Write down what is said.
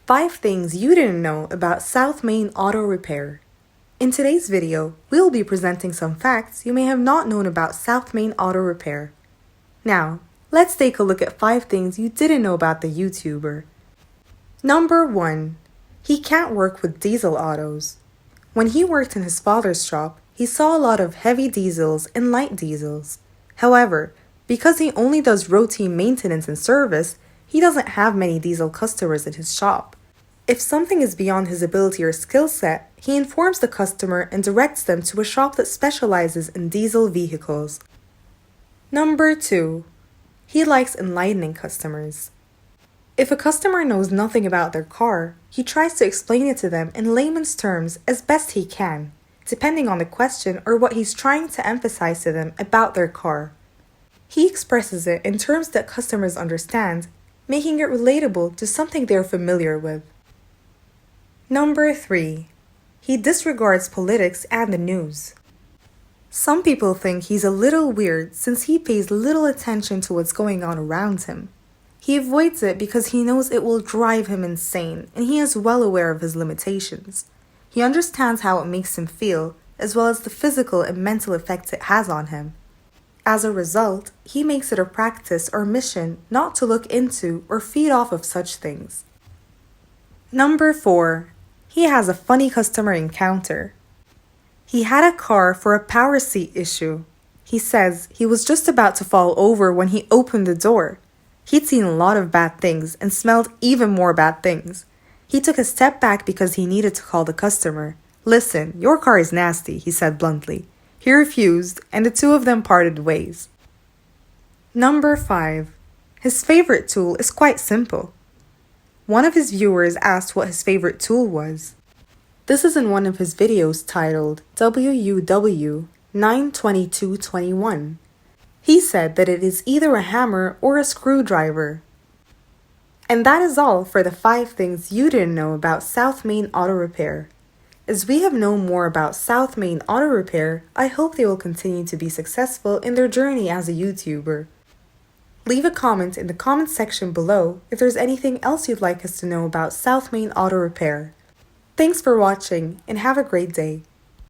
5 things you didn't know about South Main Auto Repair. In today's video, we'll be presenting some facts you may have not known about South Main Auto Repair. Now, let's take a look at 5 things you didn't know about the YouTuber. Number 1. He can't work with diesel autos. When he worked in his father's shop, he saw a lot of heavy diesels and light diesels. However, because he only does routine maintenance and service, he doesn't have many diesel customers in his shop. If something is beyond his ability or skill set, he informs the customer and directs them to a shop that specializes in diesel vehicles. Number 2. He likes enlightening customers. If a customer knows nothing about their car, he tries to explain it to them in layman's terms as best he can, depending on the question or what he's trying to emphasize to them about their car. He expresses it in terms that customers understand, making it relatable to something they're familiar with. Number 3. He disregards politics and the news. Some people think he's a little weird since he pays little attention to what's going on around him. He avoids it because he knows it will drive him insane, and he is well aware of his limitations. He understands how it makes him feel, as well as the physical and mental effects it has on him. As a result, he makes it a practice or mission not to look into or feed off of such things. Number 4. He has a funny customer encounter. He had a car for a power seat issue. He says he was just about to fall over when he opened the door. He'd seen a lot of bad things and smelled even more bad things. He took a step back because he needed to call the customer. "Listen, your car is nasty," he said bluntly. He refused, and the two of them parted ways. Number 5. His favorite tool is quite simple. One of his viewers asked what his favorite tool was. This is in one of his videos titled WUW 92221. He said that it is either a hammer or a screwdriver. And that is all for the 5 things you didn't know about South Main Auto Repair. As we have known more about South Main Auto Repair, I hope they will continue to be successful in their journey as a YouTuber. Leave a comment in the comment section below if there's anything else you'd like us to know about South Main Auto Repair. Thanks for watching and have a great day.